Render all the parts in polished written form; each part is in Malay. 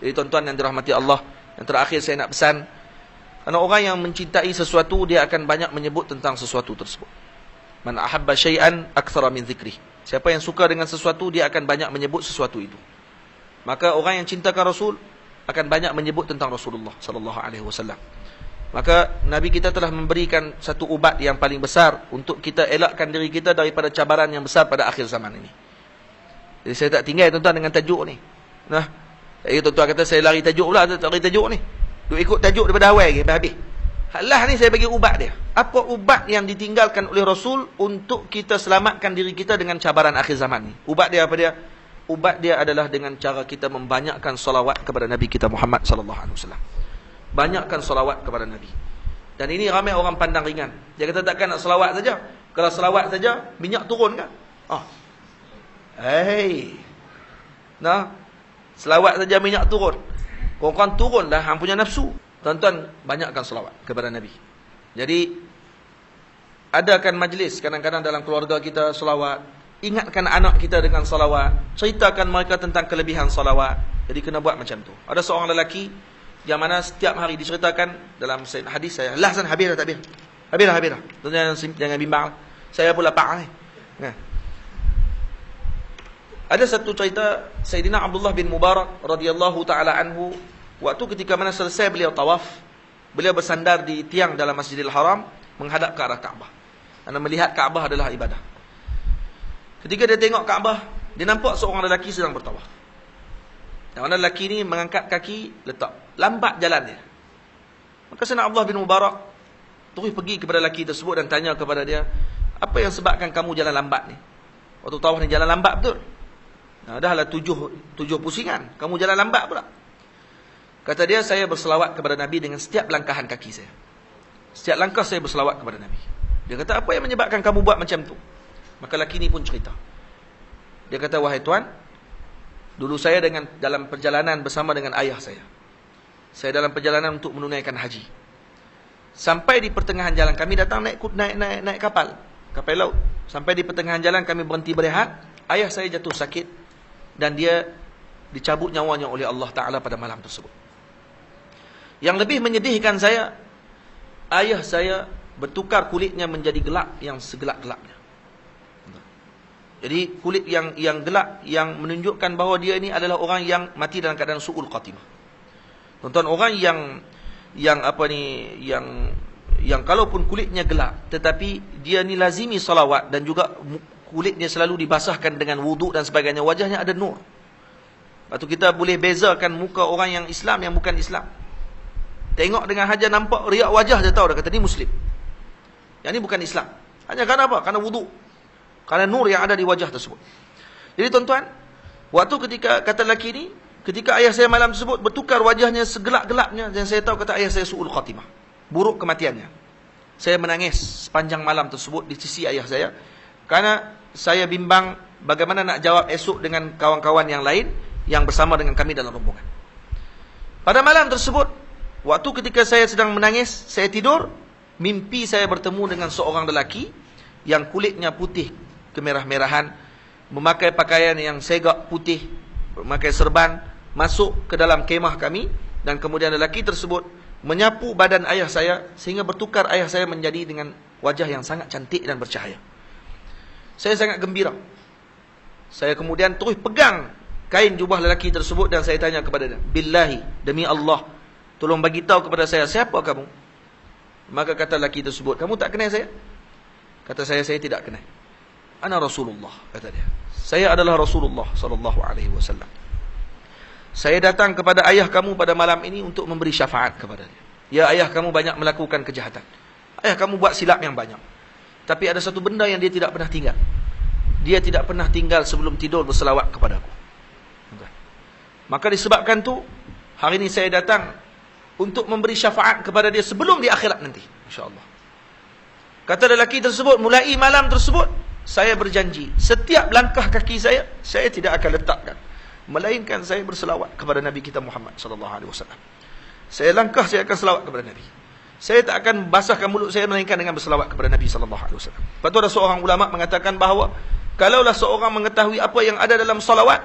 Jadi tuan-tuan yang dirahmati Allah, yang terakhir saya nak pesan, karena orang yang mencintai sesuatu, dia akan banyak menyebut tentang sesuatu tersebut. Man ahabba syai'an aktsara min dzikrih. Siapa yang suka dengan sesuatu, dia akan banyak menyebut sesuatu itu. Maka orang yang cintakan Rasul akan banyak menyebut tentang Rasulullah sallallahu alaihi wasallam. Maka Nabi kita telah memberikan satu ubat yang paling besar untuk kita elakkan diri kita daripada cabaran yang besar pada akhir zaman ini. Jadi saya tak tinggal tuan-tuan dengan tajuk ni. Nah, tuan-tuan kata saya lari tajuk pula, tak lari tajuk ni. Duk ikut tajuk daripada awal lagi sampai habis. Halah ni saya bagi ubat dia. Apa ubat yang ditinggalkan oleh Rasul untuk kita selamatkan diri kita dengan cabaran akhir zaman ni? Ubat dia apa dia? Ubat dia adalah dengan cara kita membanyakkan salawat kepada Nabi kita Muhammad sallallahu alaihi wasallam. Banyakkan salawat kepada Nabi. Dan ini ramai orang pandang ringan. Dia kata takkan nak salawat saja. Kalau salawat saja, minyak turun kan? Nah, selawat saja minyak turun. Korang turunlah hang punya nafsu. Tuan-tuan, banyakkan selawat kepada Nabi. Jadi, adakan majlis kadang-kadang dalam keluarga kita selawat. Ingatkan anak kita dengan selawat. Ceritakan mereka tentang kelebihan selawat. Jadi, kena buat macam tu. Ada seorang lelaki yang mana setiap hari diceritakan dalam hadis saya. Lahsan habis dah tak habis? Habis dah. Tuan-tuan jangan bimbang. Saya pun lapar ni. Nah. Ada satu cerita Sayyidina Abdullah bin Mubarak radhiyallahu taala anhu, waktu ketika mana selesai beliau tawaf, beliau bersandar di tiang dalam Masjidil Haram menghadap ke arah Kaabah. Karena melihat Kaabah adalah ibadah. Ketika dia tengok Kaabah, dia nampak seorang lelaki sedang bertawaf. Dan mana lelaki ni mengangkat kaki, letak. Lambat jalan dia. Maka Sayyidina Abdullah bin Mubarak terus pergi kepada lelaki tersebut dan tanya kepada dia, apa yang sebabkan kamu jalan lambat ni? Waktu tawaf ni jalan lambat betul? Nah, dahlah tujuh pusingan, kamu jalan lambat pula. Kata dia, saya berselawat kepada Nabi dengan setiap langkahan kaki saya. Setiap langkah saya berselawat kepada Nabi. Dia kata, apa yang menyebabkan kamu buat macam tu? Maka lelaki ni pun cerita. Dia kata, wahai tuan, dulu saya dalam perjalanan bersama dengan ayah saya. Saya dalam perjalanan untuk menunaikan haji. Sampai di pertengahan jalan, kami datang naik kapal laut. Sampai di pertengahan jalan kami berhenti berehat. Ayah saya jatuh sakit dan dia dicabut nyawanya oleh Allah Ta'ala pada malam tersebut. Yang lebih menyedihkan saya, ayah saya bertukar kulitnya menjadi gelap yang segelap-gelapnya. Jadi kulit yang gelap yang menunjukkan bahawa dia ini adalah orang yang mati dalam keadaan su'ul khatimah. Tuan-tuan, orang yang kalaupun kulitnya gelap tetapi dia ni lazimi salawat dan juga kulitnya selalu dibasahkan dengan wuduk dan sebagainya, wajahnya ada nur. Lepas tu kita boleh bezakan muka orang yang Islam yang bukan Islam. Tengok dengan haja nampak riak wajah dia tahu dah kata ni Muslim. Yang ni bukan Islam. Hanya kerana apa? Kerana wuduk. Kerana nur yang ada di wajah tersebut. Jadi tuan-tuan, waktu ketika kata lelaki ni, ketika ayah saya malam tersebut bertukar wajahnya segelap-gelapnya, dan saya tahu kata ayah saya su'ul khatimah, buruk kematiannya. Saya menangis sepanjang malam tersebut di sisi ayah saya, kerana saya bimbang bagaimana nak jawab esok dengan kawan-kawan yang lain yang bersama dengan kami dalam rombongan. Pada malam tersebut, waktu ketika saya sedang menangis, saya tidur, mimpi saya bertemu dengan seorang lelaki yang kulitnya putih kemerah-merahan, memakai pakaian yang segak putih, memakai serban, masuk ke dalam kemah kami, dan kemudian lelaki tersebut menyapu badan ayah saya sehingga bertukar ayah saya menjadi dengan wajah yang sangat cantik dan bercahaya. Saya sangat gembira. Saya kemudian terus pegang kain jubah lelaki tersebut dan saya tanya kepada dia, billahi, demi Allah, tolong bagi tahu kepada saya, siapa kamu? Maka kata lelaki tersebut, kamu tak kenal saya? Kata saya tidak kenal. Ana Rasulullah, kata dia. Saya adalah Rasulullah sallallahu alaihi wasallam. Saya datang kepada ayah kamu pada malam ini untuk memberi syafaat kepada dia. Ya, ayah kamu banyak melakukan kejahatan. Ayah kamu buat silap yang banyak. Tapi ada satu benda yang dia tidak pernah tinggal. Dia tidak pernah tinggal sebelum tidur berselawat kepada aku. Maka disebabkan tu, hari ini saya datang untuk memberi syafaat kepada dia sebelum di akhirat nanti, insya-Allah. Kata lelaki tersebut, mulai malam tersebut, saya berjanji, setiap langkah kaki saya tidak akan letakkan, melainkan saya berselawat kepada Nabi kita Muhammad sallallahu alaihi wasallam. Saya langkah, saya akan selawat kepada Nabi. Saya tak akan basahkan mulut saya melainkan dengan berselawat kepada Nabi sallallahu alaihi wasallam. Lepas tu ada seorang ulama mengatakan bahawa kalaulah seorang mengetahui apa yang ada dalam salawat,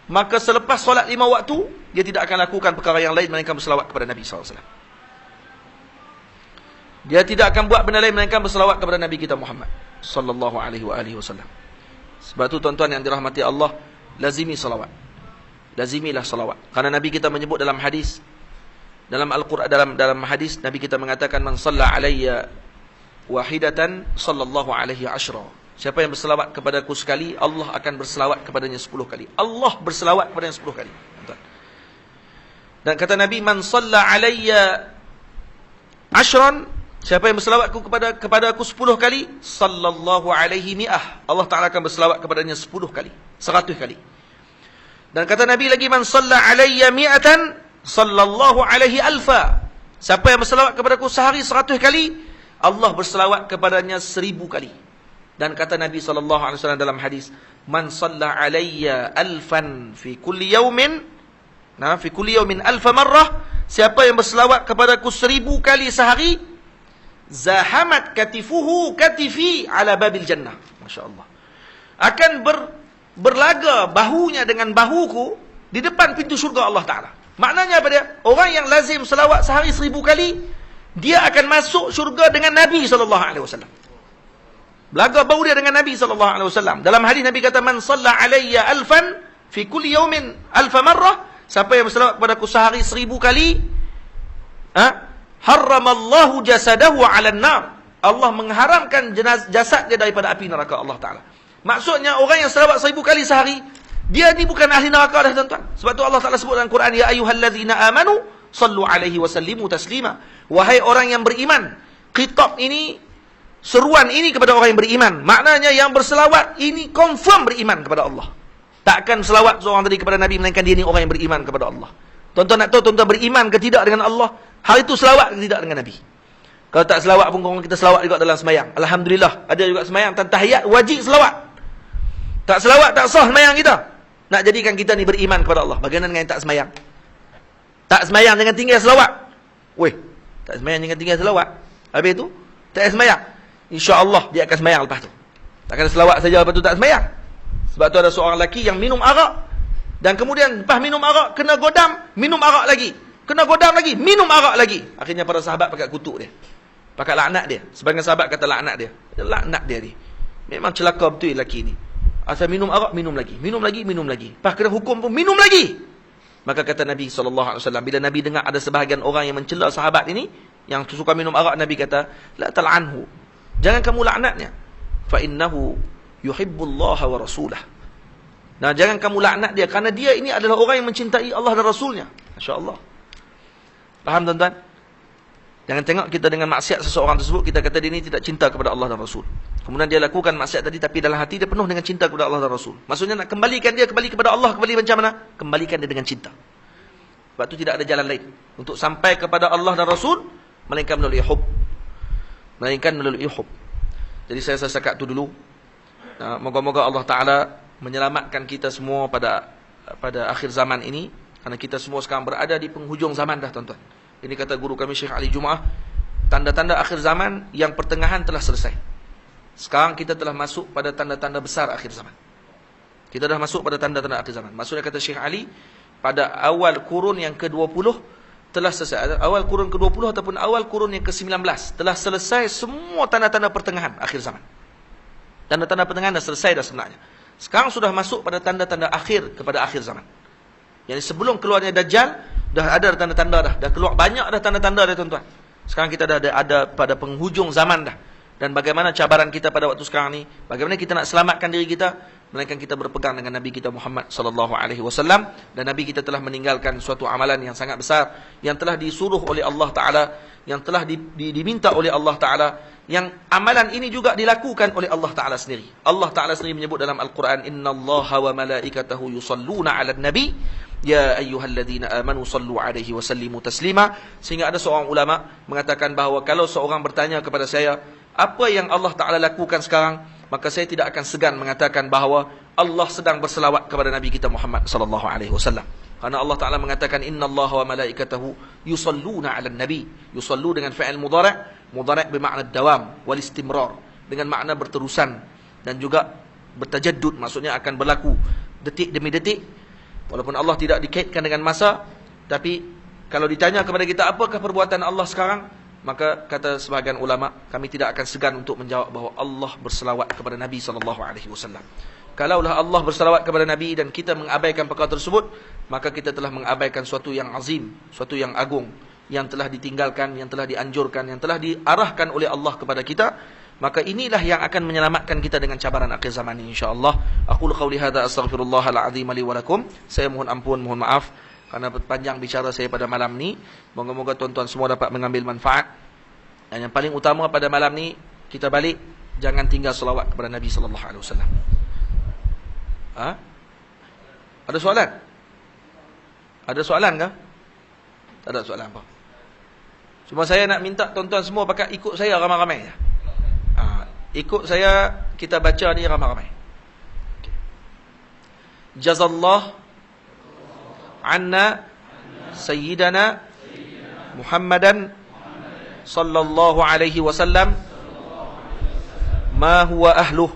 maka selepas solat 5 waktu, dia tidak akan lakukan perkara yang lain melainkan berselawat kepada Nabi SAW. Dia tidak akan buat benda lain melainkan berselawat kepada Nabi kita Muhammad sallallahu alaihi wasallam. Sebab tu tuan-tuan yang dirahmati Allah, lazimi salawat. Lazimilah salawat. Karena Nabi kita menyebut dalam hadis, dalam Al-Quran, dalam hadis Nabi kita mengatakan, man shalla alayya wahidatan sallallahu alaihi asyra. Siapa yang berselawat kepadaku sekali, Allah akan berselawat kepadanya 10 kali. Allah berselawat kepadanya 10 kali. Dan kata Nabi, man shalla alayya ashran, siapa yang berselawatku kepada aku 10 kali, sallallahu alaihi mi'ah, Allah Ta'ala akan berselawat kepadanya 10 kali, 100 kali. Dan kata Nabi lagi, man shalla alayya mi'atan, sallallahu alaihi alfa. Siapa yang berselawat kepada aku sehari 100 kali, Allah berselawat kepadanya 1000 kali. Dan kata Nabi SAW dalam hadis, man shalla alayya alfan fi kulli yawmin, fi kulli yawmin alfa marrah, siapa yang berselawat kepadaku 1000 kali sehari, zahamat katifuhu katifi ala babil jannah. Masya Allah. Akan berlaga bahunya dengan bahuku di depan pintu syurga Allah Ta'ala. Maknanya apa dia? Orang yang lazim selawat sehari 1000 kali, dia akan masuk syurga dengan Nabi SAW. Belaga bau dia dengan Nabi SAW. Dalam hadis Nabi kata, man shalla alayya alfan fi kulli yawmin alfa marrah, siapa yang berselawat kepadaku sehari 1000 kali, harramallahu jasadahu 'alan nar, Allah mengharamkan jasad dia daripada api neraka Allah Ta'ala. Maksudnya orang yang selawat 1000 kali sehari, dia ni bukan ahli neraka dah tuan-tuan. Sebab tu Allah Ta'ala sebut dalam Quran, ya ayyuhallazina amanu sallu alaihi wa sallimu taslima. Wahai orang yang beriman. Khitab ini, seruan ini kepada orang yang beriman. Maknanya yang berselawat ini confirm beriman kepada Allah. Takkan selawat seorang tadi kepada Nabi melainkan dia ni orang yang beriman kepada Allah. Tuan-tuan nak tahu tuan-tuan beriman ke tidak dengan Allah, hal itu selawat ke tidak dengan Nabi. Kalau tak selawat pun kita selawat juga dalam semayang. Alhamdulillah, ada juga semayang tan tahiyat wajib selawat. Tak selawat tak sah semayang kita. Nak jadikan kita ni beriman kepada Allah. Bagaimana dengan yang tak semayang? Tak semayang dengan tinggal selawat. Weh, tak semayang dengan tinggal selawat. Habis tu tak semayang, insya-Allah dia akan semayang lepas tu. Takkan selawat saja lepas tu tak semayang. Sebab tu ada seorang lelaki yang minum arak, dan kemudian lepas minum arak kena godam, minum arak lagi. Kena godam lagi, minum arak lagi. Akhirnya para sahabat pakai kutuk dia. Pakai laknat dia. Sebagian sahabat kata laknat dia. Laknat dia ni. Memang celaka betul lelaki ni. Asal minum arak, minum lagi. Minum lagi, minum lagi. Lepas kena hukum pun, minum lagi. Maka kata Nabi SAW, bila Nabi dengar ada sebahagian orang yang mencela sahabat ini, yang suka minum arak, Nabi kata, la tal'anhu. Jangan kamu laknatnya. Fa innahu yuhibbullaha wa rasulah. Nah, jangan kamu laknat dia, kerana dia ini adalah orang yang mencintai Allah dan Rasulnya. Masya Allah. Faham tuan-tuan? Jangan tengok kita dengan maksiat seseorang tersebut, kita kata dia ini tidak cinta kepada Allah dan Rasul. Kemudian dia lakukan maksiat tadi, tapi dalam hati dia penuh dengan cinta kepada Allah dan Rasul. Maksudnya nak kembalikan dia kembali kepada Allah, kembali macam mana? Kembalikan dia dengan cinta. Sebab itu tidak ada jalan lain untuk sampai kepada Allah dan Rasul melainkan melalui hub. Melainkan melalui hub. Jadi saya setakat itu dulu. Moga-moga Allah Ta'ala menyelamatkan kita semua pada akhir zaman ini. Kerana kita semua sekarang berada di penghujung zaman dah tuan-tuan. Ini kata guru kami Syekh Ali Jumaah, tanda-tanda akhir zaman yang pertengahan telah selesai. Sekarang kita telah masuk pada tanda-tanda besar akhir zaman. Kita dah masuk pada tanda-tanda akhir zaman. Maksudnya kata Syekh Ali, pada awal kurun yang ke-20 telah selesai. Awal kurun ke-20 ataupun awal kurun yang ke-19 telah selesai semua tanda-tanda pertengahan akhir zaman. Tanda-tanda pertengahan dah selesai dah sebenarnya. Sekarang sudah masuk pada tanda-tanda akhir kepada akhir zaman. Yang sebelum keluarnya Dajjal, dah ada tanda-tanda dah keluar banyak dah tanda-tanda dah tuan-tuan. Sekarang kita dah ada pada penghujung zaman dah. Dan bagaimana cabaran kita pada waktu sekarang ni? Bagaimana kita nak selamatkan diri kita? Melainkan kita berpegang dengan Nabi kita Muhammad sallallahu alaihi wasallam, dan Nabi kita telah meninggalkan suatu amalan yang sangat besar yang telah disuruh oleh Allah Taala, yang telah diminta oleh Allah Taala, yang amalan ini juga dilakukan oleh Allah Taala sendiri. Allah Taala sendiri menyebut dalam Al-Quran, innallaha wa malaikatahu yusalluna 'alan nabi ya ayyuhalladzina amanu sallu alaihi wa sallimu taslima. Sehingga ada seorang ulama mengatakan bahawa kalau seorang bertanya kepada saya apa yang Allah Ta'ala lakukan sekarang, maka saya tidak akan segan mengatakan bahawa Allah sedang berselawat kepada Nabi kita Muhammad sallallahu alaihi wasallam. Karena Allah Ta'ala mengatakan innallaha wa malaikatahu yusalluna 'alan nabi. Yusallu dengan fi'il mudhari', mudhari' bermakna dawam wal istimrar, dengan makna berterusan dan juga bertajaddud, maksudnya akan berlaku detik demi detik. Walaupun Allah tidak dikaitkan dengan masa, tapi kalau ditanya kepada kita apakah perbuatan Allah sekarang, maka kata sebahagian ulama, kami tidak akan segan untuk menjawab bahawa Allah berselawat kepada Nabi SAW. Kalaulah Allah berselawat kepada Nabi dan kita mengabaikan perkara tersebut, maka kita telah mengabaikan suatu yang azim, suatu yang agung, yang telah ditinggalkan, yang telah dianjurkan, yang telah diarahkan oleh Allah kepada kita. Maka inilah yang akan menyelamatkan kita dengan cabaran akhir zaman ini, insyaAllah. Aqulu qawli hadha astaghfirullahal azim li wa lakum. Saya mohon ampun, mohon maaf kerana panjang bicara saya pada malam ni. Moga-moga tuan-tuan semua dapat mengambil manfaat. Dan yang paling utama pada malam ni, kita balik, jangan tinggal selawat kepada Nabi SAW. Ada soalan? Ada soalan ke? Tak ada soalan apa. Cuma saya nak minta tuan-tuan semua pakat ikut saya ramai-ramai. Ikut saya, kita baca ni ramai-ramai. Jazallah anna sayyidana Muhammadan sallallahu alaihi wasallam ma huwa ahluh.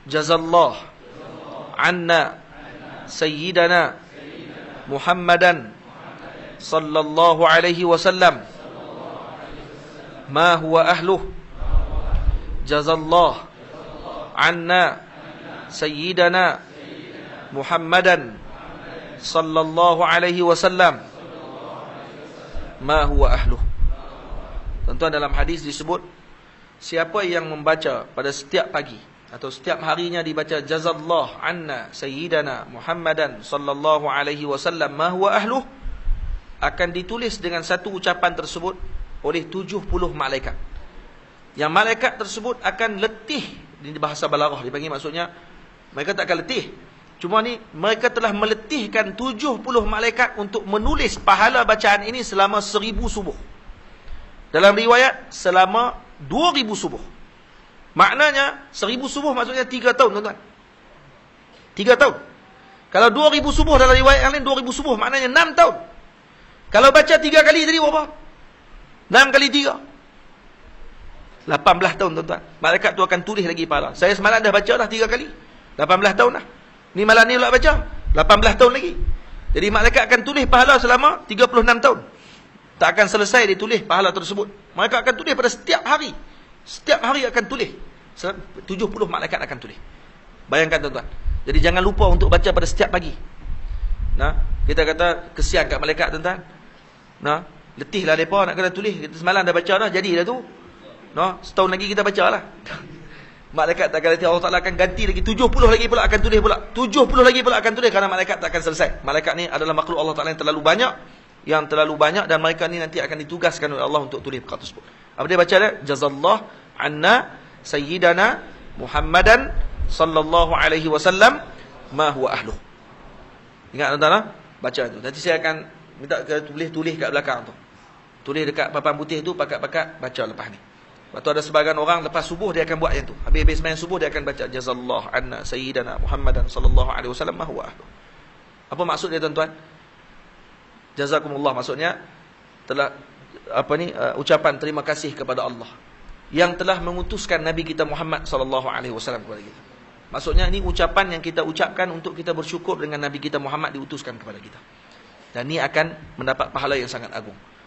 Jazallah anna sayyidana Muhammadan sallallahu alaihi wasallam ma huwa ahluh. Jazallah anna sayyidana Muhammadan sallallahu alaihi wasallam ma huwa ahluh. Tuan-tuan, dalam hadis disebut, siapa yang membaca pada setiap pagi atau setiap harinya dibaca jazallah anna sayyidana Muhammadan sallallahu alaihi wasallam ma huwa ahluh, akan ditulis dengan satu ucapan tersebut oleh 70 malaikat. Yang malaikat tersebut akan letih. Di bahasa balaghah dipanggil, maksudnya mereka tak akan letih. Cuma ni mereka telah meletihkan 70 malaikat untuk menulis pahala bacaan ini selama 1000 subuh. Dalam riwayat selama 2000 subuh. Maknanya 1000 subuh maksudnya 3 tahun, tuan-tuan. 3 tahun. Kalau 2000 subuh dalam riwayat yang lain 2000 subuh maknanya 6 tahun. Kalau baca 3 kali tadi berapa? 6 kali 3. 18 tahun, tuan-tuan. Malaikat tu akan tulis lagi pahala. Saya semalam dah baca dah 3 kali. 18 tahun dah. Ni malam ni pula baca 18 tahun lagi. Jadi malaikat akan tulis pahala selama 36 tahun. Tak akan selesai ditulis pahala tersebut. Mereka akan tulis pada setiap hari. Setiap hari akan tulis. 70 malaikat akan tulis. Bayangkan, tuan-tuan. Jadi jangan lupa untuk baca pada setiap pagi. Nah, kita kata kesian kat malaikat, tuan-tuan. Nah, letihlah mereka nak kena tulis. Kita semalam dah baca dah, jadi dah tu. Nah, setahun lagi kita baca lah. Malaikat tak akan letih. Allah Ta'ala akan ganti lagi. 70 lagi pula akan tulis pula. 70 lagi pula akan tulis, kerana malaikat tak akan selesai. Malaikat ni adalah makhluk Allah Ta'ala yang terlalu banyak. Yang terlalu banyak, dan mereka ni nanti akan ditugaskan oleh Allah untuk tulis perkara tersebut. Apa dia baca dia? Jazallah anna sayyidana Muhammadan sallallahu alaihi wasallam ma huwa ahluh. Ingat, tuan-tuan, baca tu. Nanti saya akan minta tulis kat belakang tu. Tulis dekat papan putih tu, pakat-pakat baca lepas ni. Lepas tu ada sebagian orang lepas subuh dia akan buat yang tu. Habis-habis sembahyang subuh dia akan baca jazallah anna sayyidana Muhammadan sallallahu alaihi wasallam ma huwa ahluh. Apa maksud dia, tuan-tuan? Jazakumullah maksudnya telah ucapan terima kasih kepada Allah yang telah mengutuskan Nabi kita Muhammad sallallahu alaihi wasallam kepada kita. Maksudnya ini ucapan yang kita ucapkan untuk kita bersyukur dengan Nabi kita Muhammad diutuskan kepada kita. Dan ini akan mendapat pahala yang sangat agung.